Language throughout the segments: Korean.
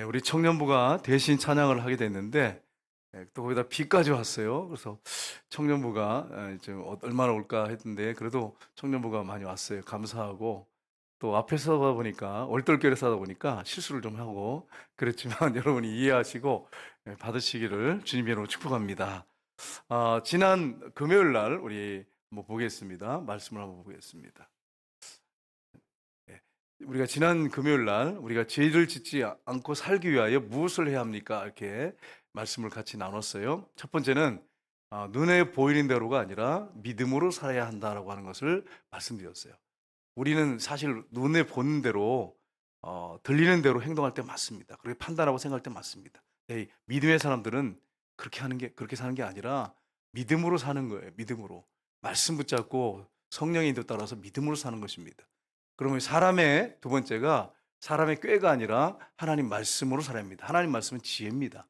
우리 청년부가 대신 찬양을 하게 됐는데 또 거기다 비까지 왔어요. 그래서 청년부가 좀 얼마나 올까 했는데 그래도 청년부가 많이 왔어요. 감사하고 또 앞에 서다 보니까 얼떨결에 서다 보니까 실수를 좀 하고 그랬지만 여러분이 이해하시고 받으시기를 주님의 이름으로 축복합니다. 지난 금요일 날 우리 한번 보겠습니다. 말씀을 한번 보겠습니다. 예. 우리가 지난 금요일 날 우리가 죄를 짓지 않고 살기 위하여 무엇을 해야 합니까? 이렇게 말씀을 같이 나눴어요. 첫 번째는 눈에 보이는 대로가 아니라 믿음으로 살아야 한다라고 하는 것을 말씀드렸어요. 우리는 사실 눈에 보는 대로 들리는 대로 행동할 때 맞습니다. 그렇게 판단하고 생각할 때 맞습니다. 믿음의 사람들은 그렇게 사는 게 아니라 믿음으로 사는 거예요. 믿음으로 말씀 붙잡고 성령의 인도 따라서 믿음으로 사는 것입니다. 그러면 사람의 두 번째가 사람의 꾀가 아니라 하나님 말씀으로 살아야 합니다. 하나님 말씀은 지혜입니다.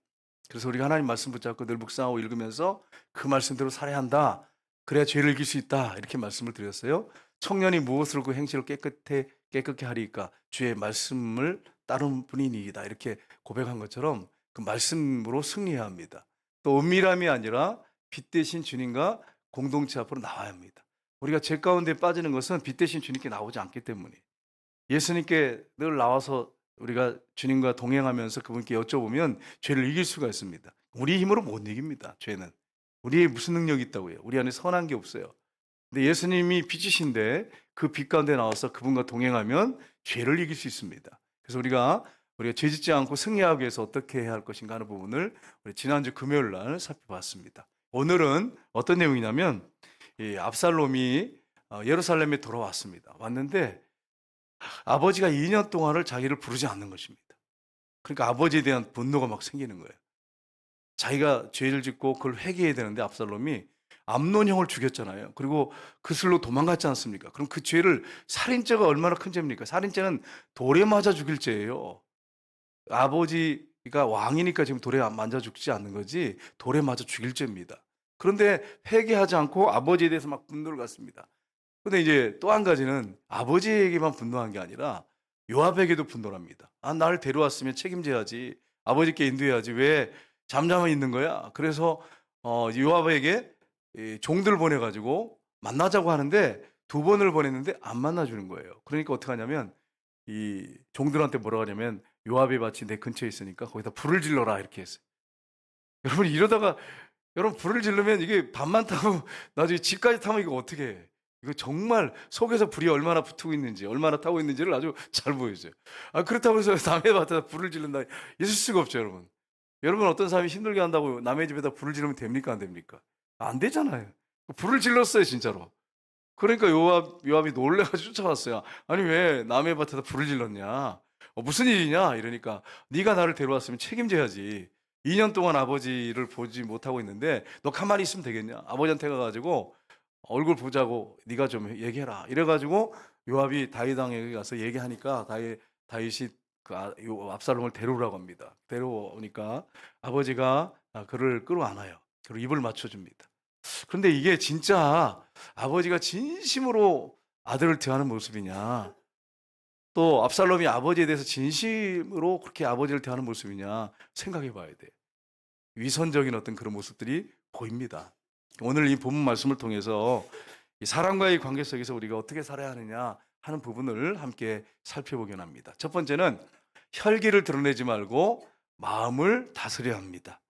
그래서 우리가 하나님 말씀 붙잡고 늘 묵상하고 읽으면서 그 말씀대로 살아야 한다. 그래야 죄를 이길 수 있다. 이렇게 말씀을 드렸어요. 청년이 무엇을 그 행실을 깨끗게 하리까 주의 말씀을 따른 분이니이다. 이렇게 고백한 것처럼 그 말씀으로 승리해야 합니다. 또 은밀함이 아니라 빛 대신 주님과 공동체 앞으로 나와야 합니다. 우리가 죄 가운데 빠지는 것은 빛 대신 주님께 나오지 않기 때문에 예수님께 늘 나와서 우리가 주님과 동행하면서 그분께 여쭤보면 죄를 이길 수가 있습니다. 우리 힘으로 못 이깁니다. 죄는. 우리의 무슨 능력이 있다고요? 우리 안에 선한 게 없어요. 근데 예수님이 빛이신데 그 빛 가운데 나와서 그분과 동행하면 죄를 이길 수 있습니다. 그래서 우리가 죄 짓지 않고 승리하기 위해서 어떻게 해야 할 것인가 하는 부분을 우리 지난주 금요일 날 살펴봤습니다. 오늘은 어떤 내용이냐면 이 압살롬이 예루살렘에 돌아왔습니다. 왔는데 아버지가 2년 동안을 자기를 부르지 않는 것입니다. 그러니까 아버지에 대한 분노가 막 생기는 거예요. 자기가 죄를 짓고 그걸 회개해야 되는데 압살롬이 암논 형을 죽였잖아요. 그리고 그 술로 도망갔지 않습니까? 그럼 그 죄를 살인죄가 얼마나 큰 죄입니까? 살인죄는 돌에 맞아 죽일 죄예요. 아버지가 왕이니까 지금 돌에 맞아 죽지 않는 거지 돌에 맞아 죽일 죄입니다. 그런데 회개하지 않고 아버지에 대해서 막 분노를 갖습니다. 근데 이제 또 한 가지는 아버지에게만 분노한 게 아니라 요압에게도 분노를 합니다. 나를 데려왔으면 책임져야지. 아버지께 인도해야지. 왜 잠잠히 있는 거야? 그래서 요압에게 종들 보내가지고 만나자고 하는데 두 번을 보냈는데 안 만나주는 거예요. 그러니까 어떻게 하냐면 이 종들한테 뭐라고 하냐면 요압의 밭이 내 근처에 있으니까 거기다 불을 질러라 이렇게 했어요. 여러분 이러다가 여러분 불을 지르면 이게 밤만 타고 나중에 집까지 타면 이거 어떻게 해? 이거 정말 속에서 불이 얼마나 붙고 있는지 얼마나 타고 있는지를 아주 잘 보여줘요. 그렇다고 해서 남의 밭에다 불을 지른다 있을 수가 없죠. 여러분. 여러분 어떤 사람이 힘들게 한다고 남의 집에다 불을 지르면 됩니까 안 됩니까? 안 되잖아요. 불을 질렀어요 진짜로. 그러니까 요압이 놀래가지고 쫓아왔어요. 아니 왜 남의 밭에다 불을 질렀냐? 무슨 일이냐? 이러니까 네가 나를 데려왔으면 책임져야지. 2년 동안 아버지를 보지 못하고 있는데 너 가만히 있으면 되겠냐? 아버지한테 가가지고 얼굴 보자고 네가 좀 얘기해라. 이래가지고 요압이 다윗 왕에게 가서 얘기하니까 다윗이 요 압살롬을 데려오라고 합니다. 데려오니까 아버지가 그를 끌어안아요. 그리고 입을 맞춰줍니다. 그런데 이게 진짜 아버지가 진심으로 아들을 대하는 모습이냐, 또 압살롬이 아버지에 대해서 진심으로 그렇게 아버지를 대하는 모습이냐 생각해 봐야 돼. 위선적인 어떤 그런 모습들이 보입니다. 오늘 이 본문 말씀을 통해서 이 사람과의 관계 속에서 우리가 어떻게 살아야 하느냐 하는 부분을 함께 살펴보긴 합니다. 첫 번째는 혈기를 드러내지 말고 마음을 다스려야 합니다.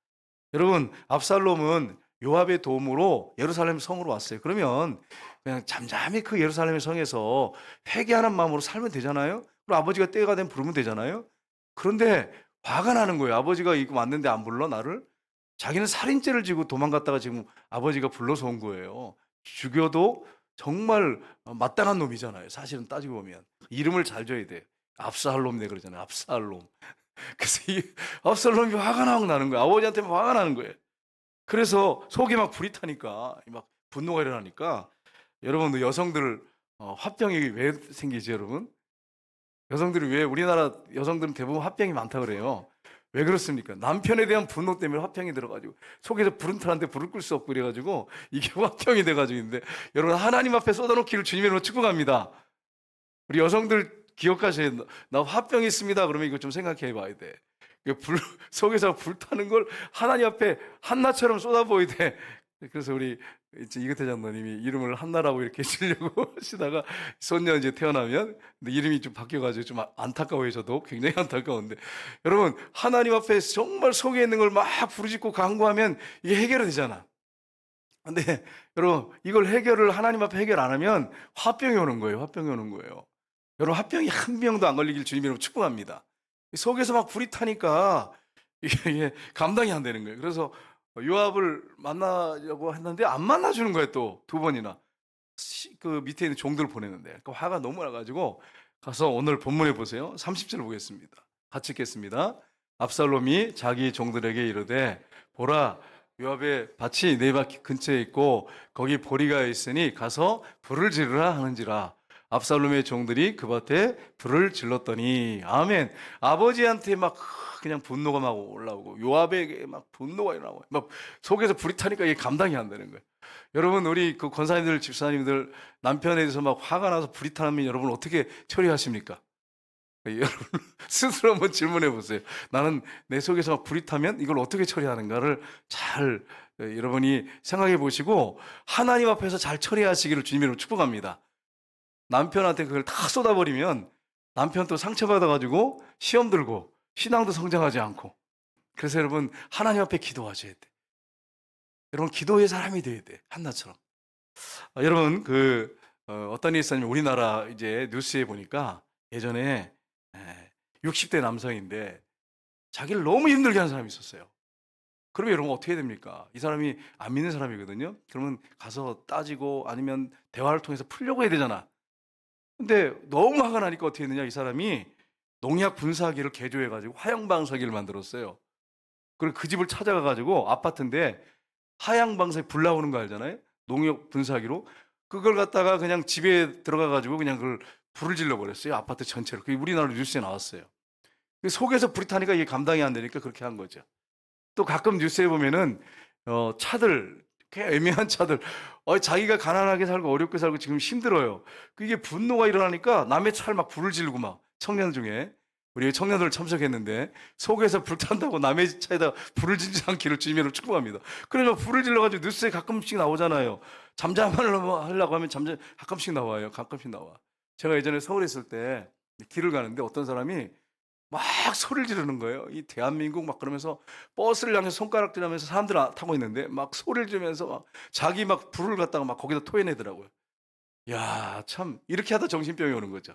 여러분 압살롬은 요압의 도움으로 예루살렘 성으로 왔어요. 그러면 그냥 잠잠히 그 예루살렘 성에서 회개하는 마음으로 살면 되잖아요. 그리고 아버지가 때가 되면 부르면 되잖아요. 그런데 화가 나는 거예요. 아버지가 이거 왔는데 안 불러 나를? 자기는 살인죄를 지고 도망갔다가 지금 아버지가 불러서 온 거예요. 죽여도 정말 마땅한 놈이잖아요. 사실은 따지고 보면 이름을 잘 줘야 돼. 압살롬네 그러잖아요. 압살롬. 그래서 이 압살롬이 화가 나는 거예요. 아버지한테 화가 나는 거예요. 그래서 속에 막 불이 타니까 막 분노가 일어나니까 여러분 여성들 화병이 왜 생기지 여러분? 여성들이 왜 우리나라 여성들은 대부분 화병이 많다 그래요. 왜 그렇습니까? 남편에 대한 분노 때문에 화병이 들어가지고 속에서 불은 타는데 불을 끌 수 없고 그래가지고 이게 화병이 돼가지고 있는데 여러분 하나님 앞에 쏟아놓기를 주님의 이름으로 축복합니다. 우리 여성들 기억하셔야 돼요. 나 화병이 있습니다. 그러면 이거 좀 생각해 봐야 돼. 불 속에서 불타는 걸 하나님 앞에 한나처럼 쏟아부어야. 그래서 우리 이제 이근태 장로님이 이름을 한나라고 이렇게 지으려고 하시다가 손녀 이제 태어나면 근데 이름이 좀 바뀌어가지고 좀 안타까워요. 저도 굉장히 안타까운데 여러분 하나님 앞에 정말 속에 있는 걸 막 부르짖고 간구하면 이게 해결이 되잖아. 근데 여러분 이걸 해결을 하나님 앞에 해결 안 하면 화병이 오는 거예요. 화병이 오는 거예요. 여러분 화병이 한 병도 안 걸리길 주님이름 축복합니다. 속에서 막 불이 타니까 이게 감당이 안 되는 거예요. 그래서 요압을 만나려고 했는데 안 만나주는 거예요. 또 두 번이나 그 밑에 있는 종들을 보내는데 그 화가 너무 나가지고 가서 오늘 본문에 보세요. 30절 보겠습니다. 같이 읽겠습니다. 압살롬이 자기 종들에게 이르되 보라 요압의 밭이 네 밭 근처에 있고 거기 보리가 있으니 가서 불을 지르라 하는지라. 압살롬의 종들이 그 밭에 불을 질렀더니 아멘. 아버지한테 막 그냥 분노가 막 올라오고 요압에게 막 분노가 일어나고 막 속에서 불이 타니까 이게 감당이 안 되는 거예요. 여러분 우리 그 권사님들 집사님들 남편에 대해서 막 화가 나서 불이 타면 여러분 어떻게 처리하십니까? 여러분 스스로 한번 질문해 보세요. 나는 내 속에서 막 불이 타면 이걸 어떻게 처리하는가를 잘 여러분이 생각해 보시고 하나님 앞에서 잘 처리하시기를 주님으로 축복합니다. 남편한테 그걸 다 쏟아버리면 남편 또 상처받아가지고 시험 들고 신앙도 성장하지 않고. 그래서 여러분 하나님 앞에 기도하셔야 돼. 여러분 기도의 사람이 돼야 돼. 한나처럼. 여러분 어떤 일이 있었냐면 우리나라 이제 뉴스에 보니까 예전에 60대 남성인데 자기를 너무 힘들게 하는 사람이 있었어요. 그러면 여러분 어떻게 됩니까? 이 사람이 안 믿는 사람이거든요. 그러면 가서 따지고 아니면 대화를 통해서 풀려고 해야 되잖아. 근데 너무 화가 나니까 어떻게 했느냐, 이 사람이 농약 분사기를 개조해가지고 화양방사기를 만들었어요. 그리고 그 집을 찾아가가지고 아파트인데 하양방사기 불 나오는 거 알잖아요? 농약 분사기로. 그걸 갖다가 그냥 집에 들어가가지고 그냥 그걸 불을 질러버렸어요. 아파트 전체를. 그게 우리나라 뉴스에 나왔어요. 속에서 불이 타니까 이게 감당이 안 되니까 그렇게 한 거죠. 또 가끔 뉴스에 보면은 차들, 애매한 차들, 자기가 가난하게 살고 어렵게 살고 지금 힘들어요. 그게 분노가 일어나니까 남의 차를 막 불을 지르고 막 청년 중에 우리 청년들 참석했는데 속에서 불탄다고 남의 차에다 불을 지르지 않기를 주님으로 축복합니다. 그래서 불을 질러가지고 뉴스에 가끔씩 나오잖아요. 잠잠하려고 하면 가끔씩 나와요. 가끔씩 나와. 제가 예전에 서울에 있을 때 길을 가는데 어떤 사람이 막 소리를 지르는 거예요. 이 대한민국 막 그러면서 버스를 향해서 손가락질하면서 사람들 타고 있는데 막 소리를 지르면서 막 자기 막 불을 갖다가 막 거기다 토해내더라고요. 야, 참 이렇게 하다 정신병이 오는 거죠.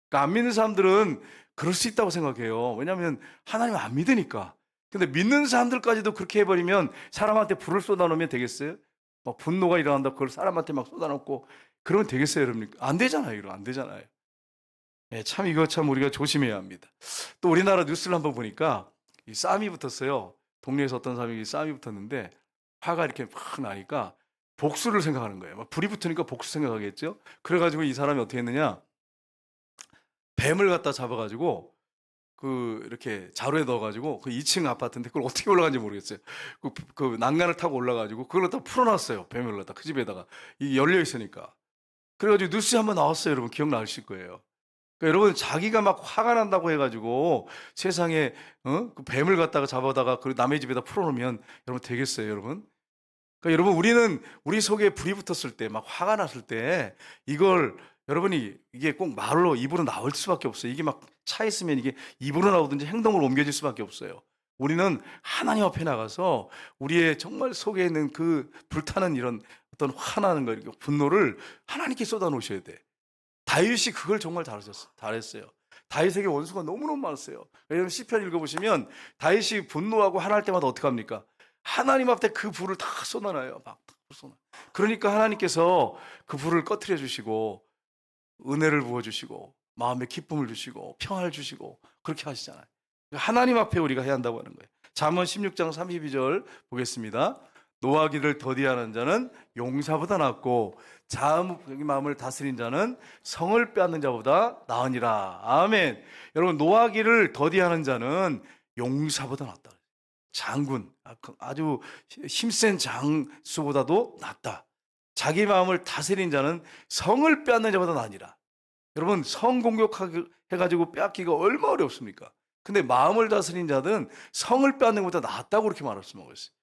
그러니까 안 믿는 사람들은 그럴 수 있다고 생각해요. 왜냐하면 하나님 안 믿으니까. 근데 믿는 사람들까지도 그렇게 해버리면 사람한테 불을 쏟아놓으면 되겠어요? 막 분노가 일어난다 그걸 사람한테 막 쏟아놓고 그러면 되겠어요, 여러분? 안 되잖아요, 이거 안 되잖아요. 참 이거 참 우리가 조심해야 합니다. 또 우리나라 뉴스를 한번 보니까 이 싸움이 붙었어요. 동네에서 어떤 사람이 싸움이 붙었는데 화가 이렇게 막 나니까 복수를 생각하는 거예요. 막 불이 붙으니까 복수 생각하겠죠. 그래가지고 이 사람이 어떻게 했느냐? 뱀을 갖다 잡아가지고 이렇게 자루에 넣어가지고 그 2층 아파트인데 그걸 어떻게 올라간지 모르겠어요. 그 난간을 타고 올라가지고 그걸 갖다 풀어놨어요. 뱀을 갖다 그 집에다가 이게 열려 있으니까. 그래가지고 뉴스에 한번 나왔어요. 여러분 기억나실 거예요. 그러니까 여러분 자기가 막 화가 난다고 해가지고 세상에 그 뱀을 갖다가 잡아다가 그 남의 집에다 풀어놓으면 여러분 되겠어요, 여러분? 그러니까 여러분 우리는 우리 속에 불이 붙었을 때 막 화가 났을 때 이걸 여러분이 이게 꼭 말로 입으로 나올 수밖에 없어요. 이게 막 차 있으면 이게 입으로 나오든지 행동으로 옮겨질 수밖에 없어요. 우리는 하나님 앞에 나가서 우리의 정말 속에 있는 그 불타는 이런 어떤 화나는 거, 이렇게 분노를 하나님께 쏟아 놓으셔야 돼. 다윗이 그걸 정말 잘했어요. 다윗에게 원수가 너무너무 많았어요. 여러분 시편 읽어보시면 다윗이 분노하고 화날 때마다 어떻게 합니까? 하나님 앞에 그 불을 다 쏟아놔요. 막 쏟아. 그러니까 하나님께서 그 불을 꺼트려 주시고 은혜를 부어주시고 마음에 기쁨을 주시고 평화를 주시고 그렇게 하시잖아요. 하나님 앞에 우리가 해야 한다고 하는 거예요. 잠언 16장 32절 보겠습니다. 노하기를 더디하는 자는 용사보다 낫고 자의 마음을 다스린 자는 성을 빼앗는 자보다 나으니라. 아멘. 여러분 노하기를 더디하는 자는 용사보다 낫다. 장군, 아주 힘센 장수보다도 낫다. 자기 마음을 다스린 자는 성을 빼앗는 자보다 나으니라. 여러분 성 공격해가지고 빼앗기가 얼마나 어렵습니까? 근데 마음을 다스린 자는 성을 빼앗는 것보다 낫다고 그렇게 말씀하고 있어요.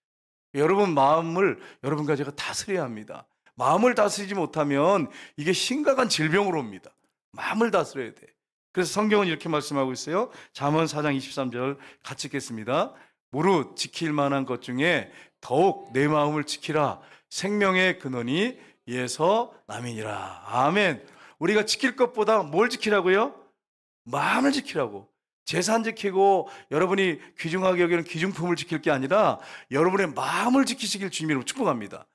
여러분 마음을 여러분과 제가 다스려야 합니다. 마음을 다스리지 못하면 이게 심각한 질병으로 옵니다. 마음을 다스려야 돼. 그래서 성경은 이렇게 말씀하고 있어요. 잠언 4장 23절 같이 읽겠습니다. 무릇 지킬 만한 것 중에 더욱 내 마음을 지키라. 생명의 근원이 이에서 남이니라. 아멘. 우리가 지킬 것보다 뭘 지키라고요? 마음을 지키라고. 재산 지키고 여러분이 귀중하게 여기는 귀중품을 지킬 게 아니라 여러분의 마음을 지키시길 주님으로 축복합니다.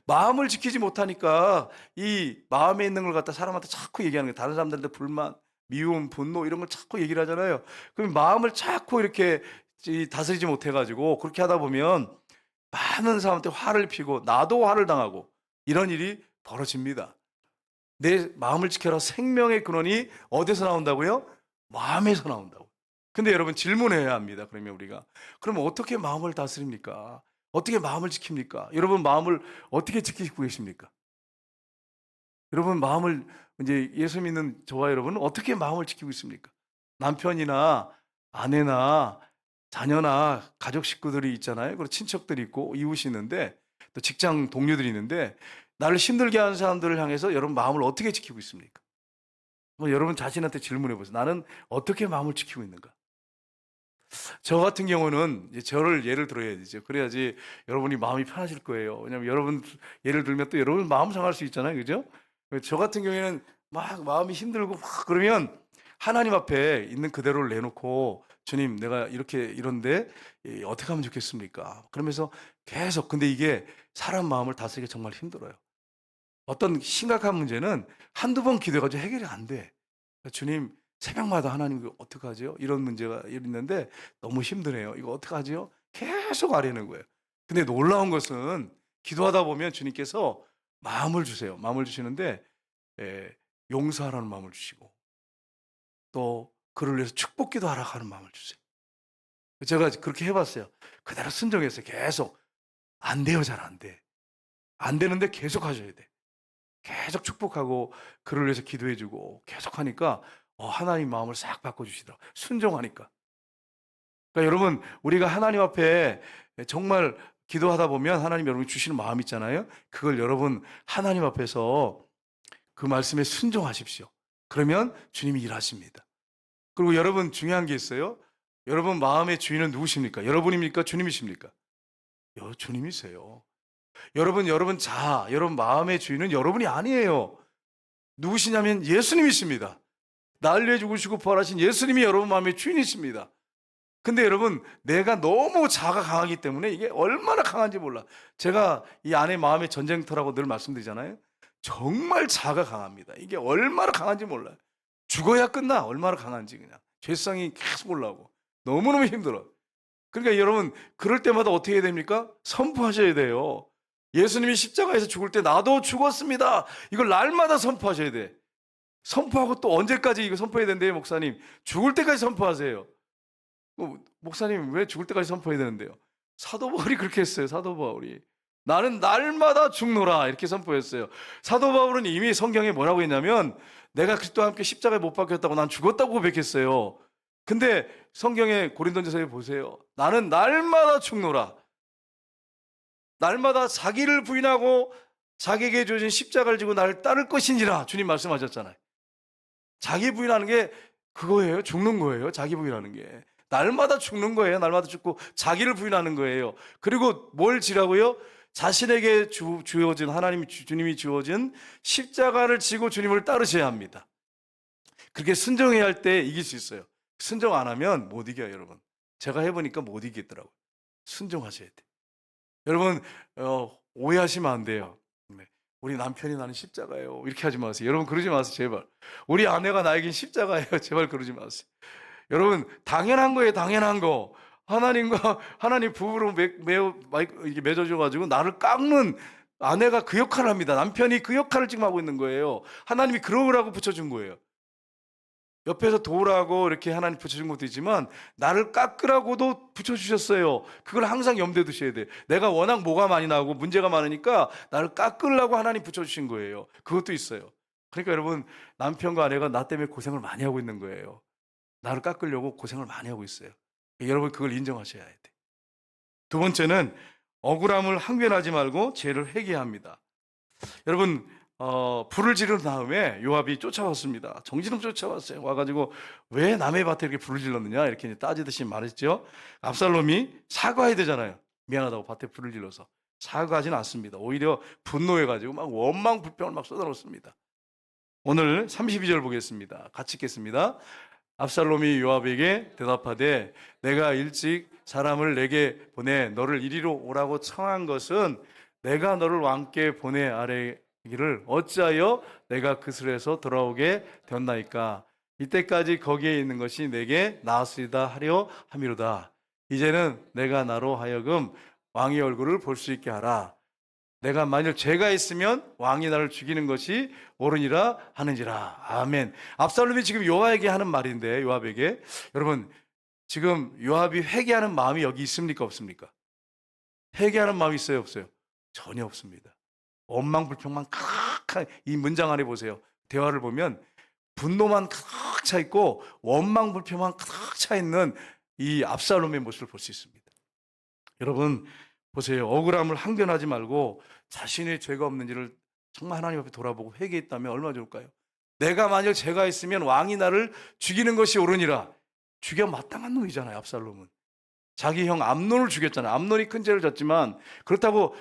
마음을 지키지 못하니까 이 마음에 있는 걸 갖다 사람한테 자꾸 얘기하는 거예요. 다른 사람들한테 불만, 미움, 분노 이런 걸 자꾸 얘기를 하잖아요. 그럼 마음을 자꾸 이렇게 다스리지 못해가지고 그렇게 하다 보면 많은 사람한테 화를 피고 나도 화를 당하고 이런 일이 벌어집니다. 내 마음을 지켜라. 생명의 근원이 어디서 나온다고요? 마음에서 나온다고. 근데 여러분 질문해야 합니다. 그러면 우리가 그럼 어떻게 마음을 다스립니까? 어떻게 마음을 지킵니까? 여러분 마음을 어떻게 지키고 계십니까? 여러분 마음을 이제 예수 믿는 저와 여러분은 어떻게 마음을 지키고 있습니까? 남편이나 아내나 자녀나 가족 식구들이 있잖아요. 그리고 친척들이 있고 이웃이 있는데 또 직장 동료들이 있는데 나를 힘들게 하는 사람들을 향해서 여러분 마음을 어떻게 지키고 있습니까? 여러분 자신한테 질문해 보세요. 나는 어떻게 마음을 지키고 있는가? 저 같은 경우는 이제 저를 예를 들어야 되죠. 그래야지 여러분이 마음이 편하실 거예요. 왜냐하면 여러분 예를 들면 또 여러분 마음 상할 수 있잖아요. 그죠? 저 같은 경우에는 막 마음이 힘들고 막 그러면 하나님 앞에 있는 그대로를 내놓고 주님 내가 이렇게 이런데 어떻게 하면 좋겠습니까? 그러면서 계속 근데 이게 사람 마음을 다스리기 정말 힘들어요. 어떤 심각한 문제는 한두 번 기도해가지고 해결이 안 돼. 주님 새벽마다 하나님 이거 어떡하죠? 이런 문제가 있는데 너무 힘드네요. 이거 어떡하죠? 계속 아뢰는 거예요. 근데 놀라운 것은 기도하다 보면 주님께서 마음을 주세요. 마음을 주시는데 용서하라는 마음을 주시고 또 그를 위해서 축복 기도하라고 하는 마음을 주세요. 제가 그렇게 해봤어요. 그대로 순종했어요. 계속 안 돼요. 잘 안 돼. 안 되는데 계속 하셔야 돼. 계속 축복하고 그를 위해서 기도해 주고 계속 하니까 하나님 마음을 싹 바꿔주시더라고요. 순종하니까. 그러니까 여러분 우리가 하나님 앞에 정말 기도하다 보면 하나님 여러분이 주시는 마음 있잖아요. 그걸 여러분 하나님 앞에서 그 말씀에 순종하십시오. 그러면 주님이 일하십니다. 그리고 여러분 중요한 게 있어요. 여러분 마음의 주인은 누구십니까? 여러분입니까? 주님이십니까? 주님이세요. 여러분 여러분 마음의 주인은 여러분이 아니에요. 누구시냐면 예수님이십니다. 날 위해 죽으시고 부활하신 예수님이 여러분 마음의 주인이십니다. 근데 여러분 내가 너무 자아가 강하기 때문에 이게 얼마나 강한지 몰라. 제가 이 아내 마음의 전쟁터라고 늘 말씀드리잖아요. 정말 자아가 강합니다. 이게 얼마나 강한지 몰라요. 죽어야 끝나. 얼마나 강한지 그냥. 죄성이 계속 올라오고 너무너무 힘들어. 그러니까 여러분 그럴 때마다 어떻게 해야 됩니까? 선포하셔야 돼요. 예수님이 십자가에서 죽을 때 나도 죽었습니다. 이걸 날마다 선포하셔야 돼. 선포하고 또 언제까지 이거 선포해야 된대요, 목사님? 죽을 때까지 선포하세요. 목사님 왜 죽을 때까지 선포해야 되는데요? 사도 바울이 그렇게 했어요. 사도 바울이 나는 날마다 죽노라 이렇게 선포했어요. 사도 바울은 이미 성경에 뭐라고 했냐면 내가 그리스도와 함께 십자가에 못 박혔다고 난 죽었다고 고백했어요. 근데 성경에 고린도전서에 보세요. 나는 날마다 죽노라. 날마다 자기를 부인하고 자기에게 주어진 십자가를 지고 나를 따를 것인지라 주님 말씀하셨잖아요. 자기 부인하는 게 그거예요. 죽는 거예요. 자기 부인하는 게. 날마다 죽는 거예요. 날마다 죽고 자기를 부인하는 거예요. 그리고 뭘 지라고요? 자신에게 주어진 주님이 주어진 십자가를 지고 주님을 따르셔야 합니다. 그렇게 순종해야 할 때 이길 수 있어요. 순종 안 하면 못 이겨요, 여러분. 제가 해보니까 못 이기더라고요. 순종하셔야 돼. 여러분 오해하시면 안 돼요. 우리 남편이 나는 십자가예요. 이렇게 하지 마세요. 여러분 그러지 마세요. 제발. 우리 아내가 나에겐 십자가예요. 제발 그러지 마세요. 여러분 당연한 거예요. 당연한 거. 하나님 부부로 맺어줘가지고 나를 깎는 아내가 그 역할을 합니다. 남편이 그 역할을 지금 하고 있는 거예요. 하나님이 그러라고 붙여준 거예요. 옆에서 도우라고 이렇게 하나님 붙여준 것도 있지만 나를 깎으라고도 붙여주셨어요. 그걸 항상 염두에 두셔야 돼요. 내가 워낙 뭐가 많이 나오고 문제가 많으니까 나를 깎으려고 하나님 붙여주신 거예요. 그것도 있어요. 그러니까 여러분 남편과 아내가 나 때문에 고생을 많이 하고 있는 거예요. 나를 깎으려고 고생을 많이 하고 있어요. 여러분 그걸 인정하셔야 돼. 두 번째는 억울함을 항변하지 말고 죄를 회개합니다. 여러분 불을 지른 다음에 요압이 쫓아왔습니다. 정신없이 쫓아왔어요. 와가지고 왜 남의 밭에 이렇게 불을 질렀느냐 이렇게 따지듯이 말했죠. 압살롬이 사과해야 되잖아요. 미안하다고 밭에 불을 질러서 사과하지는 않습니다. 오히려 분노해가지고 막 원망 불평을 막 쏟아놓습니다. 오늘 32절 보겠습니다. 같이 읽겠습니다. 압살롬이 요압에게 대답하되 내가 일찍 사람을 내게 보내 너를 이리로 오라고 청한 것은 내가 너를 왕께 보내 아뢰기를 어찌하여 내가 그슬에서 돌아오게 되었나이까. 이때까지 거기에 있는 것이 내게 나았으리다 하려 함이로다. 이제는 내가 나로 하여금 왕의 얼굴을 볼 수 있게 하라. 내가 만일 죄가 있으면 왕이 나를 죽이는 것이 옳으니라 하는지라. 아멘. 압살롬이 지금 요압에게 하는 말인데, 요압에게 여러분 지금 요압이 회개하는 마음이 여기 있습니까 없습니까? 회개하는 마음이 있어요 없어요? 전혀 없습니다. 원망 불평만 가득한 이 문장 안에 보세요. 대화를 보면 분노만 가득 차 있고 원망 불평만 가득 차 있는 이 압살롬의 모습을 볼 수 있습니다. 여러분 보세요. 억울함을 항변하지 말고 자신의 죄가 없는지를 정말 하나님 앞에 돌아보고 회개했다면 얼마나 좋을까요? 내가 만일 죄가 있으면 왕이 나를 죽이는 것이 옳으니라. 죽여 마땅한 놈이잖아요. 압살롬은 자기 형 암논을 죽였잖아요. 암논이 큰 죄를 졌지만 그렇다고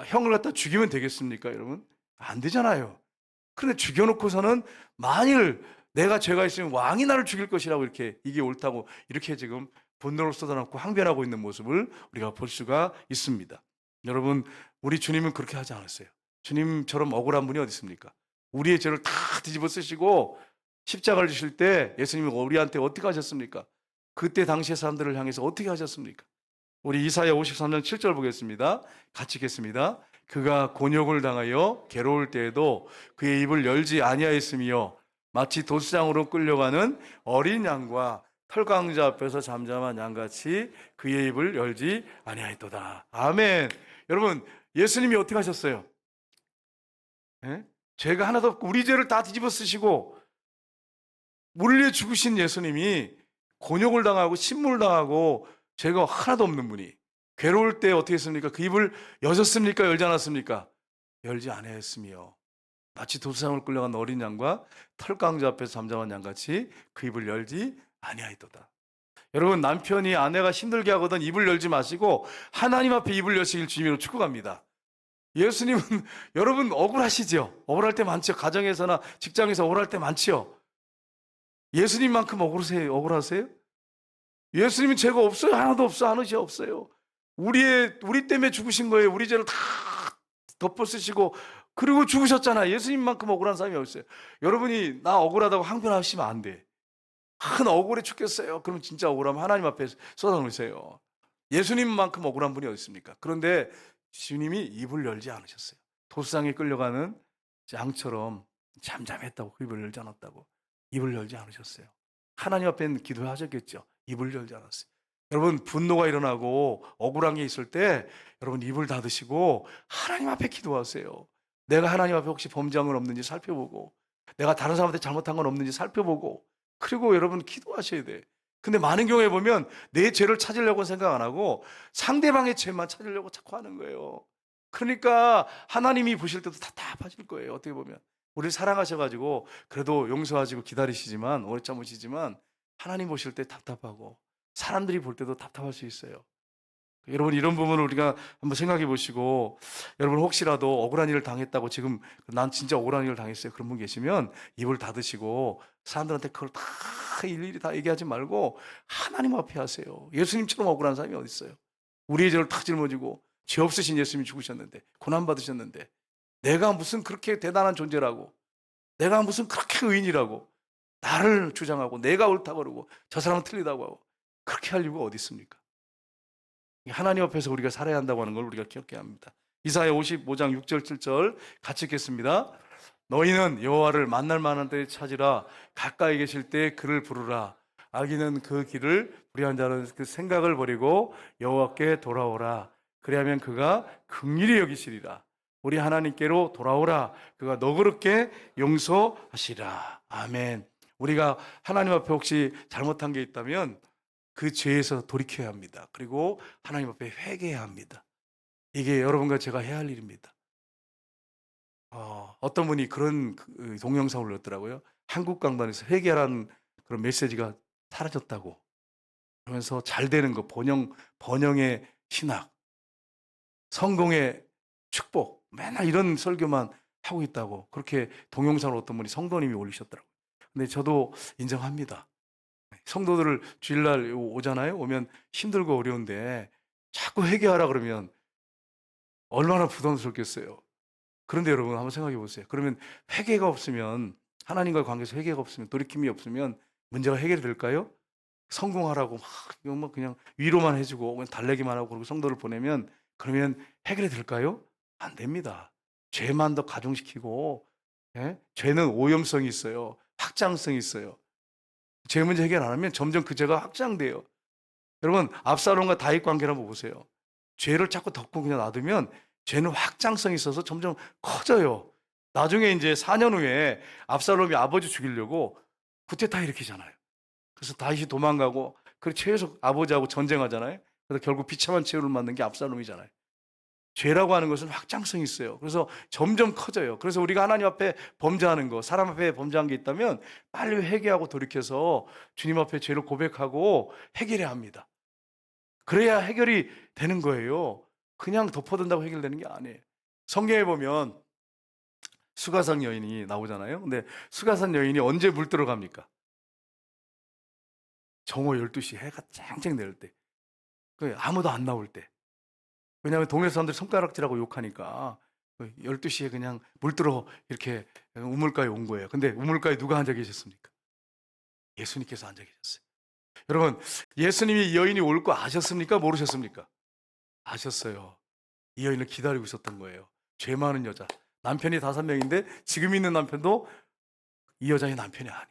형을 갖다 죽이면 되겠습니까 여러분? 안 되잖아요. 그런데 죽여놓고서는 만일 내가 죄가 있으면 왕이 나를 죽일 것이라고 이렇게 이게 옳다고 이렇게 지금 분노를 쏟아놓고 항변하고 있는 모습을 우리가 볼 수가 있습니다. 여러분 우리 주님은 그렇게 하지 않았어요. 주님처럼 억울한 분이 어디 있습니까? 우리의 죄를 다 뒤집어 쓰시고 십자가를 주실 때 예수님은 우리한테 어떻게 하셨습니까? 그때 당시의 사람들을 향해서 어떻게 하셨습니까? 우리 이사야 53장 7절 보겠습니다. 같이 읽겠습니다. 그가 곤욕을 당하여 괴로울 때에도 그의 입을 열지 아니하였으며 마치 도수장으로 끌려가는 어린 양과 털강자 앞에서 잠잠한 양같이 그의 입을 열지 아니하였도다. 아멘. 여러분 예수님이 어떻게 하셨어요? 예? 죄가 하나도 없고 우리 죄를 다 뒤집어 쓰시고 물려 죽으신 예수님이 곤욕을 당하고 신문을 당하고 죄가 하나도 없는 분이 괴로울 때 어떻게 했습니까? 그 입을 여셨습니까? 열지 않았습니까? 열지 아니하였으며 마치 도수장을 끌려간 어린 양과 털강자 앞에서 잠잠한 양같이 그 입을 열지 아니하였도다. 여러분 남편이 아내가 힘들게 하거든 입을 열지 마시고 하나님 앞에 입을 여시길 주님으로 축복합니다. 예수님은 여러분 억울하시죠? 억울할 때 많죠. 가정에서나 직장에서 억울할 때 많죠. 예수님만큼 억울하세요? 예수님은 죄가 없어요. 하나도 없어. 하나도 없어요. 우리 때문에 죽으신 거예요. 우리 죄를 다 덮어 쓰시고 그리고 죽으셨잖아요. 예수님만큼 억울한 사람이 없어요. 여러분이 나 억울하다고 항변하시면 안 돼. 큰 억울해 죽겠어요. 그럼 진짜 억울하면 하나님 앞에 쏟아놓으세요. 예수님만큼 억울한 분이 어디 있습니까? 그런데 주님이 입을 열지 않으셨어요. 도수장에 끌려가는 양처럼 잠잠했다고 그 입을 열지 않았다고 입을 열지 않으셨어요. 하나님 앞에는 기도하셨겠죠. 입을 열지 않았어요. 여러분 분노가 일어나고 억울한 게 있을 때 여러분 입을 닫으시고 하나님 앞에 기도하세요. 내가 하나님 앞에 혹시 범죄한 건 없는지 살펴보고 내가 다른 사람한테 잘못한 건 없는지 살펴보고 그리고 여러분 기도하셔야 돼. 근데 많은 경우에 보면 내 죄를 찾으려고 생각 안 하고 상대방의 죄만 찾으려고 자꾸 하는 거예요. 그러니까 하나님이 보실 때도 답답하실 거예요. 어떻게 보면 우리를 사랑하셔가지고 그래도 용서하시고 기다리시지만 오래 참으시지만 하나님 보실 때 답답하고 사람들이 볼 때도 답답할 수 있어요. 여러분 이런 부분을 우리가 한번 생각해 보시고 여러분 혹시라도 억울한 일을 당했다고 지금 난 진짜 억울한 일을 당했어요 그런 분 계시면 입을 닫으시고 사람들한테 그걸 다 일일이 다 얘기하지 말고 하나님 앞에 하세요. 예수님처럼 억울한 사람이 어디 있어요? 우리의 죄를 다 짊어지고 죄 없으신 예수님이 죽으셨는데 고난 받으셨는데 내가 무슨 그렇게 대단한 존재라고 내가 무슨 그렇게 의인이라고 나를 주장하고 내가 옳다고 그러고 저 사람은 틀리다고 하고 그렇게 할 이유가 어디 있습니까? 하나님 앞에서 우리가 살아야 한다고 하는 걸 우리가 기억해야 합니다. 이사야 55장 6절 7절 같이 읽겠습니다. 너희는 여호와를 만날 만한 때에 찾으라. 가까이 계실 때 그를 부르라. 악인은 그 길을 불의한 자는 그 생각을 버리고 여호와께 돌아오라. 그리하면 그가 긍휼히 여기시리라. 우리 하나님께로 돌아오라. 그가 너그럽게 용서하시라. 아멘. 우리가 하나님 앞에 혹시 잘못한 게 있다면 그 죄에서 돌이켜야 합니다. 그리고 하나님 앞에 회개해야 합니다. 이게 여러분과 제가 해야 할 일입니다. 어떤 분이 그런 동영상을 올렸더라고요. 한국 강단에서 회개하라는 그런 메시지가 사라졌다고. 그러면서 잘 되는 거, 번영의 신학, 성공의 축복, 맨날 이런 설교만 하고 있다고. 그렇게 동영상을 어떤 분이 성도님이 올리셨더라고요. 근데 저도 인정합니다. 성도들을 주일날 오잖아요. 오면 힘들고 어려운데 자꾸 회개하라 그러면 얼마나 부담스럽겠어요. 그런데 여러분 한번 생각해 보세요. 그러면 회개가 없으면, 하나님과의 관계에서 회개가 없으면, 돌이킴이 없으면 문제가 해결이 될까요? 성공하라고 막 그냥 위로만 해주고 그냥 달래기만 하고 그리고 성도를 보내면 그러면 해결이 될까요? 안 됩니다. 죄만 더 가중시키고, 예? 죄는 오염성이 있어요. 확장성이 있어요. 죄 문제 해결 안 하면 점점 그 죄가 확장돼요. 여러분 압살롬과 다윗 관계를 한번 보세요. 죄를 자꾸 덮고 그냥 놔두면 죄는 확장성이 있어서 점점 커져요. 나중에 이제 4년 후에 압살롬이 아버지 죽이려고 쿠데타 일으키잖아요. 그래서 다윗이 도망가고 그 계속 아버지하고 전쟁하잖아요. 그래서 결국 비참한 최후를 맞는 게 압살롬이잖아요. 죄라고 하는 것은 확장성이 있어요. 그래서 점점 커져요. 그래서 우리가 하나님 앞에 범죄하는 거, 사람 앞에 범죄한 게 있다면 빨리 회개하고 돌이켜서 주님 앞에 죄를 고백하고 해결해야 합니다. 그래야 해결이 되는 거예요. 그냥 덮어둔다고 해결되는 게 아니에요. 성경에 보면 수가산 여인이 나오잖아요. 근데 수가산 여인이 언제 물 들어갑니까? 정오 12시 해가 쨍쨍 내릴 때. 아무도 안 나올 때. 왜냐하면 동네 사람들이 손가락질하고 욕하니까 12시에 그냥 물 들어 이렇게 우물가에 온 거예요. 근데 우물가에 누가 앉아 계셨습니까? 예수님께서 앉아 계셨어요. 여러분, 예수님이 이 여인이 올 거 아셨습니까? 모르셨습니까? 아셨어요. 이 여인을 기다리고 있었던 거예요. 죄 많은 여자. 남편이 5명인데 지금 있는 남편도 이 여자의 남편이 아니에요.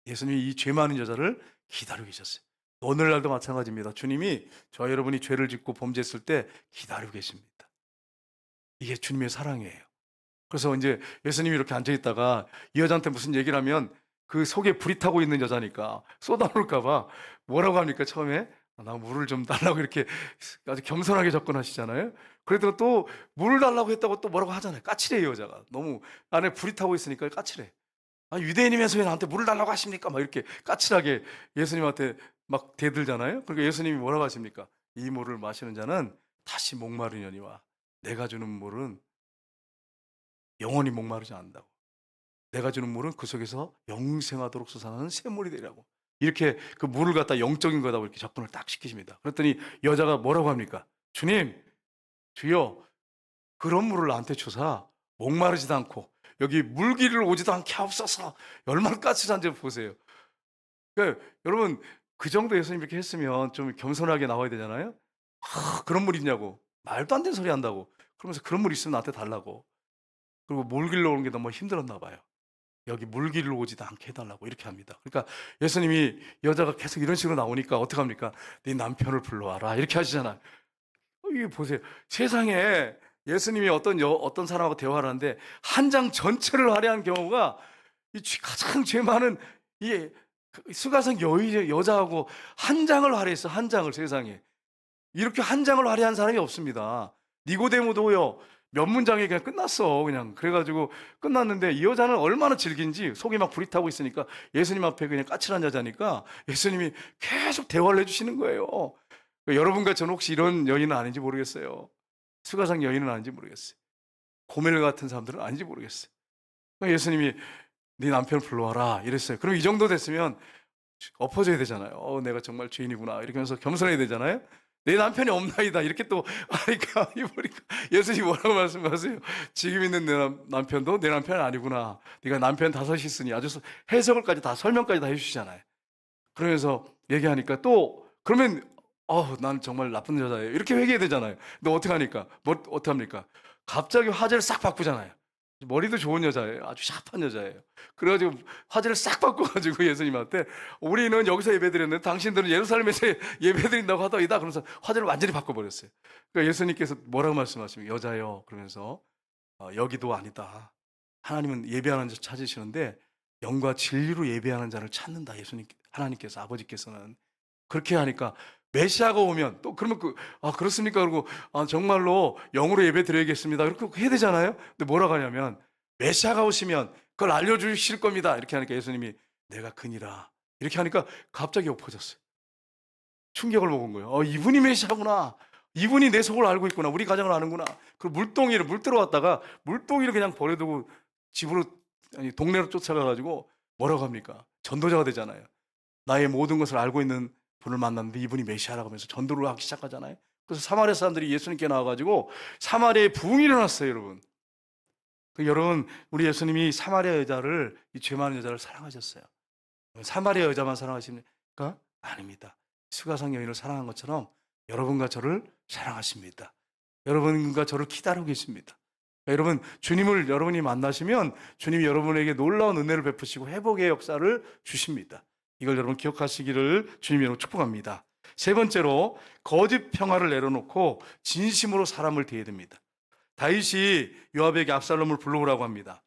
예수님이 이 죄 많은 여자를 기다리고 계셨어요. 오늘날도 마찬가지입니다. 주님이 저와 여러분이 죄를 짓고 범죄했을 때 기다리고 계십니다. 이게 주님의 사랑이에요. 그래서 이제 예수님이 이렇게 앉아 있다가 이 여자한테 무슨 얘기를 하면 그 속에 불이 타고 있는 여자니까 쏟아놓을까 봐 뭐라고 합니까? 처음에 나 물을 좀 달라고 이렇게 아주 겸손하게 접근하시잖아요. 그래도 또 물을 달라고 했다고 또 뭐라고 하잖아요. 까칠해 이 여자가. 너무 안에 불이 타고 있으니까 까칠해. 유대인이면서 왜 나한테 물을 달라고 하십니까? 막 이렇게 까칠하게 예수님한테 막 대들잖아요. 그러니까 예수님이 뭐라고 하십니까? 이 물을 마시는 자는 다시 목마르려니와 내가 주는 물은 영원히 목마르지 않는다고. 내가 주는 물은 그 속에서 영생하도록 솟아나는 샘물이 되라고. 이렇게 그 물을 갖다 영적인 거다고 이렇게 접근을 딱 시키십니다. 그랬더니 여자가 뭐라고 합니까? 주님, 주여, 그런 물을 나한테 주사 목마르지도 않고 여기 물기를 오지도 않게 하옵소서. 얼마나 까칠한지 보세요. 그러니까 여러분 그 정도 예수님 이렇게 했으면 좀 겸손하게 나와야 되잖아요. 그런 물 있냐고. 말도 안 되는 소리 한다고. 그러면서 그런 물 있으면 나한테 달라고. 그리고 물 길러 오는 게 너무 힘들었나 봐요. 여기 물 길러 오지도 않게 해달라고 이렇게 합니다. 그러니까 예수님이 여자가 계속 이런 식으로 나오니까 어떡합니까? 네 남편을 불러와라 이렇게 하시잖아요. 이게 보세요. 세상에 예수님이 어떤 사람하고 대화를 하는데 한 장 전체를 할애한 경우가 가장 죄 많은 이 수가성 여자하고 한 장을 할애했어. 한 장을 세상에. 이렇게 한 장을 할애한 사람이 없습니다. 니고데모도요. 몇 문장에 그냥 끝났어. 그냥 그래가지고 끝났는데 이 여자는 얼마나 질긴지 속이 막 불이 타고 있으니까 예수님 앞에 그냥 까칠한 여자니까 예수님이 계속 대화를 해주시는 거예요. 여러분과 저는 혹시 이런 여인은 아닌지 모르겠어요. 수가상 여인은 아닌지 모르겠어요. 고멜 같은 사람들은 아닌지 모르겠어요. 예수님이 네 남편을 불러와라 이랬어요. 그럼 이 정도 됐으면 엎어져야 되잖아요. 내가 정말 죄인이구나 이렇게 하면서 겸손해야 되잖아요. 내 남편이 없나이다 이렇게 또 하니까 보니까 예수님이 뭐라고 말씀하세요? 지금 있는 내 남편도 내 남편은 아니구나. 네가 남편 5이 있으니 아주 해석을까지 다 설명까지 다 해주시잖아요. 그러면서 얘기하니까 또 그러면 난 정말 나쁜 여자예요. 이렇게 회개해야 되잖아요. 근데 어떻게 하니까? 어떻게 합니까? 갑자기 화제를 싹 바꾸잖아요. 머리도 좋은 여자예요. 아주 샤프한 여자예요. 그래가지고 화제를 싹 바꿔가지고 예수님한테 우리는 여기서 예배드렸는데 당신들은 예루살렘에서 예배드린다고 하더이다. 그러면서 화제를 완전히 바꿔버렸어요. 그러니까 예수님께서 뭐라고 말씀하십니까? 여자요. 그러면서 여기도 아니다. 하나님은 예배하는 자 찾으시는데 영과 진리로 예배하는 자를 찾는다. 예수님 하나님께서 아버지께서는 그렇게 하니까 메시아가 오면 또 그러면 그렇습니까? 그러고 정말로 영으로 예배 드려야겠습니다. 이렇게 해야 되잖아요. 근데 뭐라고 하냐면 메시아가 오시면 그걸 알려주실 겁니다. 이렇게 하니까 예수님이 내가 그니라 이렇게 하니까 갑자기 엎어졌어요. 충격을 먹은 거예요. 이분이 메시아구나. 이분이 내 속을 알고 있구나. 우리 가정을 아는구나. 그 물동이를 물 들어왔다가 물동이를 그냥 버려두고 집으로 아니 동네로 쫓아가가지고 뭐라고 합니까? 전도자가 되잖아요. 나의 모든 것을 알고 있는 분을 만났는데 이분이 메시아라고 하면서 전도를 하기 시작하잖아요. 그래서 사마리아 사람들이 예수님께 나와가지고 사마리아에 부흥이 일어났어요, 여러분. 여러분, 우리 예수님이 사마리아 여자를 이 죄 많은 여자를 사랑하셨어요. 사마리아 여자만 사랑하십니까? 아닙니다. 수가성 여인을 사랑한 것처럼 여러분과 저를 사랑하십니다. 여러분과 저를 기다리고 계십니다. 여러분, 주님을 여러분이 만나시면 주님이 여러분에게 놀라운 은혜를 베푸시고 회복의 역사를 주십니다. 이걸 여러분 기억하시기를 주님이 여러분 축복합니다. 세 번째로 거짓 평화를 내려놓고 진심으로 사람을 대해야 됩니다. 다윗이 요압에게 압살롬을 불러오라고 합니다.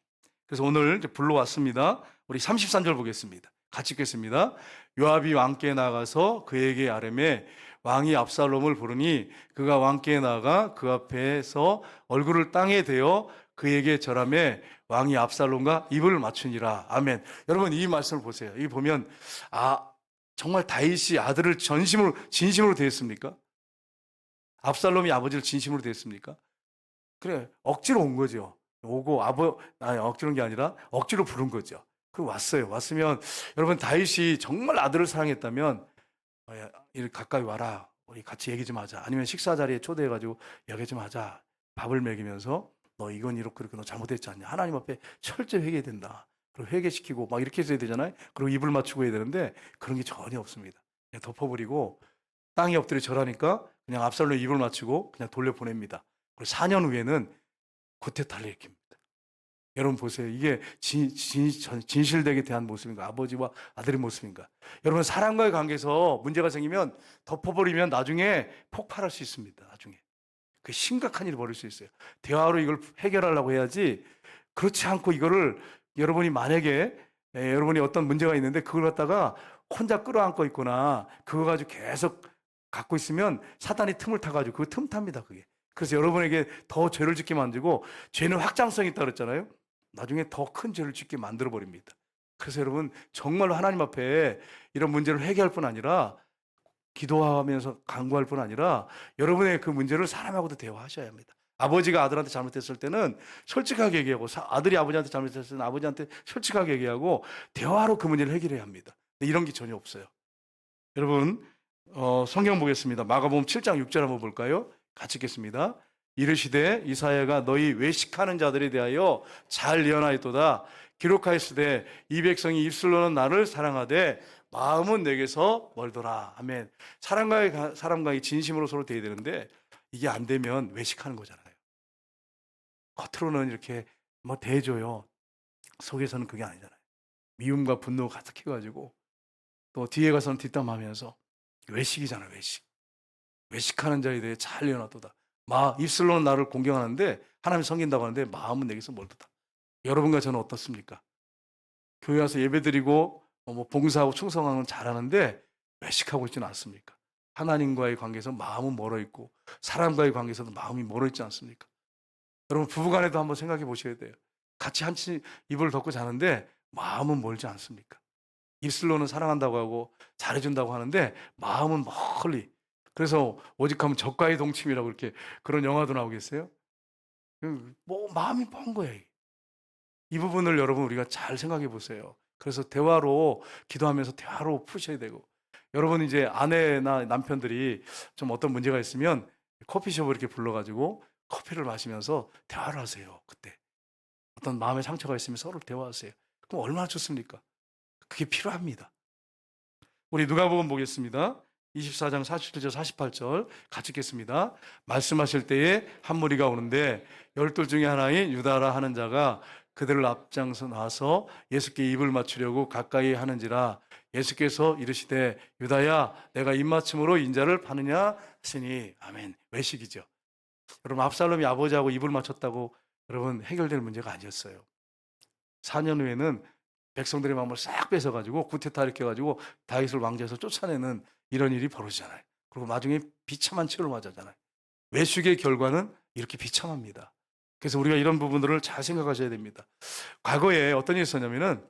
그래서 오늘 이제 불러왔습니다. 우리 33절 보겠습니다. 같이 읽겠습니다. 요압이 왕께 나가서 그에게 아뢰매 왕이 압살롬을 부르니 그가 왕께 나가 그 앞에서 얼굴을 땅에 대어 그에게 절하매 왕이 압살롬과 입을 맞추니라. 아멘. 여러분 이 말씀을 보세요. 이 보면 정말 다윗이 아들을 진심으로 대했습니까? 압살롬이 아버지를 진심으로 대했습니까? 그래 억지로 온 거죠. 오고 억지로 온 게 아니라 억지로 부른 거죠. 그 왔어요. 왔으면 여러분 다윗이 정말 아들을 사랑했다면 이렇게 가까이 와라. 우리 같이 얘기 좀 하자. 아니면 식사 자리에 초대해가지고 얘기 좀 하자. 밥을 먹이면서 너 이건 이렇게 너 잘못했지 않냐. 하나님 앞에 철저히 회개해야 된다. 그리고 회개시키고 막 이렇게 해야 되잖아요. 그리고 입을 맞추고 해야 되는데 그런 게 전혀 없습니다. 그냥 덮어버리고 땅에 엎드려 절하니까 그냥 압살롬 입을 맞추고 그냥 돌려보냅니다. 그리고 4년 후에는 구테타를 일으킵니다. 여러분 보세요. 이게 진실되게 대한 모습인가? 아버지와 아들의 모습인가? 여러분 사람과의 관계에서 문제가 생기면 덮어버리면 나중에 폭발할 수 있습니다. 나중에 그 심각한 일이 벌일 수 있어요. 대화로 이걸 해결하려고 해야지. 그렇지 않고 이거를 여러분이 만약에 여러분이 어떤 문제가 있는데 그걸 갖다가 혼자 끌어안고 있거나 그거 가지고 계속 갖고 있으면 사단이 틈을 타가지고 그거 틈탑니다. 그게. 그래서 여러분에게 더 죄를 짓게 만들고 죄는 확장성이 있다고 그랬잖아요. 나중에 더 큰 죄를 짓게 만들어 버립니다. 그래서 여러분 정말로 하나님 앞에 이런 문제를 해결할 뿐 아니라 기도하면서 간구할 뿐 아니라 여러분의 그 문제를 사람하고도 대화하셔야 합니다. 아버지가 아들한테 잘못했을 때는 솔직하게 얘기하고 아들이 아버지한테 잘못했을 때는 아버지한테 솔직하게 얘기하고 대화로 그 문제를 해결해야 합니다. 근데 이런 게 전혀 없어요. 여러분 성경 보겠습니다. 마가복음 7장 6절 한번 볼까요? 같이 읽겠습니다. 이르시되 이사야가 너희 외식하는 자들에 대하여 잘 예언하였도다. 기록하였으되 이 백성이 입술로는 나를 사랑하되 마음은 내게서 멀더라. 아멘. 사람과의 진심으로 서로 대해야 되는데 이게 안 되면 외식하는 거잖아요. 겉으로는 이렇게 뭐 대해줘요. 속에서는 그게 아니잖아요. 미움과 분노가 가득해가지고 또 뒤에 가서는 뒷담하면서 외식이잖아요. 외식. 외식하는 자에 대해 잘 예언하도다. 입술로는 나를 공경하는데 하나님 섬긴다고 하는데 마음은 내게서 멀도다. 여러분과 저는 어떻습니까? 교회 와서 예배드리고 봉사하고 충성하는 건 잘하는데 외식하고 있지는 않습니까? 하나님과의 관계에서 마음은 멀어있고 사람과의 관계에서도 마음이 멀어있지 않습니까? 여러분 부부간에도 한번 생각해 보셔야 돼요. 같이 한치 이불을 덮고 자는데 마음은 멀지 않습니까? 입술로는 사랑한다고 하고 잘해준다고 하는데 마음은 멀리. 그래서 오직하면 적과의 동침이라고 이렇게 그런 영화도 나오겠어요? 마음이 먼 거예요. 이 부분을 여러분 우리가 잘 생각해 보세요. 그래서 대화로 기도하면서 대화로 푸셔야 되고 여러분 이제 아내나 남편들이 좀 어떤 문제가 있으면 커피숍을 이렇게 불러가지고 커피를 마시면서 대화를 하세요. 그때 어떤 마음의 상처가 있으면 서로 대화하세요. 그럼 얼마나 좋습니까? 그게 필요합니다. 우리 누가복음 보겠습니다. 24장 47절 48절 같이 읽겠습니다. 말씀하실 때에 한 무리가 오는데 12 중에 하나인 유다라 하는 자가 그들을 앞장서 나서 예수께 입을 맞추려고 가까이 하는지라 예수께서 이르시되 유다야 내가 입맞춤으로 인자를 파느냐 하시니 아멘. 외식이죠. 여러분 압살롬이 아버지하고 입을 맞췄다고 여러분 해결될 문제가 아니었어요. 4년 후에는 백성들의 마음을 싹 뺏어가지고 구테타 일으켜가지고 다윗을 왕좌에서 쫓아내는 이런 일이 벌어지잖아요. 그리고 나중에 비참한 최후를 맞았잖아요. 외식의 결과는 이렇게 비참합니다. 그래서 우리가 이런 부분들을 잘 생각하셔야 됩니다. 과거에 어떤 일이 있었냐면은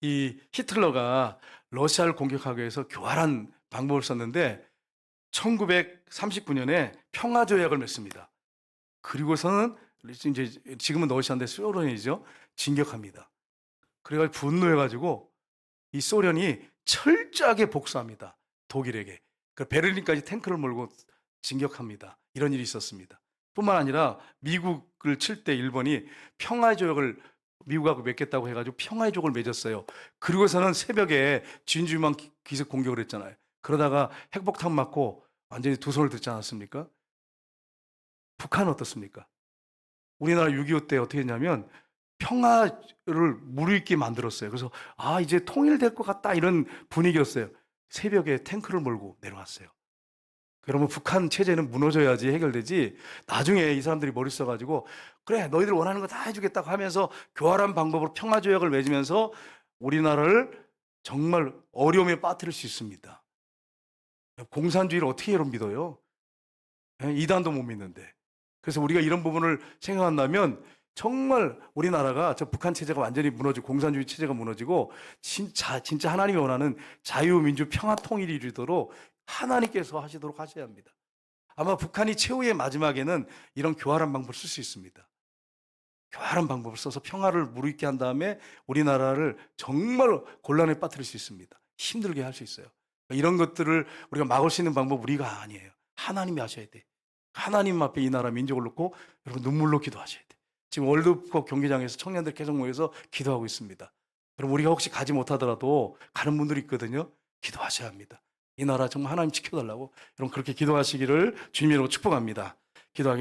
이 히틀러가 러시아를 공격하기 위해서 교활한 방법을 썼는데 1939년에 평화조약을 맺습니다. 그리고서는 이제 지금은 러시아인데 소련이죠. 진격합니다. 그래가지고 분노해가지고 이 소련이 철저하게 복수합니다. 독일에게. 그 베를린까지 탱크를 몰고 진격합니다. 이런 일이 있었습니다. 뿐만 아니라 미국을 칠 때 일본이 평화조약을 미국하고 맺겠다고 해가지고 평화조약을 맺었어요. 그리고서는 새벽에 진주만 기습 공격을 했잖아요. 그러다가 핵폭탄 맞고 완전히 두 손을 듣지 않았습니까? 북한은 어떻습니까? 우리나라 6.25 때 어떻게 했냐면 평화를 무르익게 만들었어요. 그래서 이제 통일될 것 같다 이런 분위기였어요. 새벽에 탱크를 몰고 내려왔어요. 여러분 북한 체제는 무너져야지 해결되지 나중에 이 사람들이 머리 써가지고 그래 너희들 원하는 거 다 해주겠다고 하면서 교활한 방법으로 평화조약을 맺으면서 우리나라를 정말 어려움에 빠뜨릴 수 있습니다. 공산주의를 어떻게 여러분 믿어요? 이단도 못 믿는데. 그래서 우리가 이런 부분을 생각한다면 정말 우리나라가 저 북한 체제가 완전히 무너지고 공산주의 체제가 무너지고 진짜 하나님이 원하는 자유민주 평화 통일이 이루도록 하나님께서 하시도록 하셔야 합니다. 아마 북한이 최후의 마지막에는 이런 교활한 방법을 쓸 수 있습니다. 교활한 방법을 써서 평화를 무르익게 한 다음에 우리나라를 정말 곤란에 빠뜨릴 수 있습니다. 힘들게 할 수 있어요. 이런 것들을 우리가 막을 수 있는 방법 우리가 아니에요. 하나님이 하셔야 돼. 하나님 앞에 이 나라 민족을 놓고 여러분 눈물로 기도하셔야 돼. 지금 월드컵 경기장에서 청년들 계속 모여서 기도하고 있습니다. 여러분 우리가 혹시 가지 못하더라도 가는 분들이 있거든요. 기도하셔야 합니다. 이 나라 정말 하나님 지켜달라고 여러분 그렇게 기도하시기를 주님으로 축복합니다. 기도하겠습니다.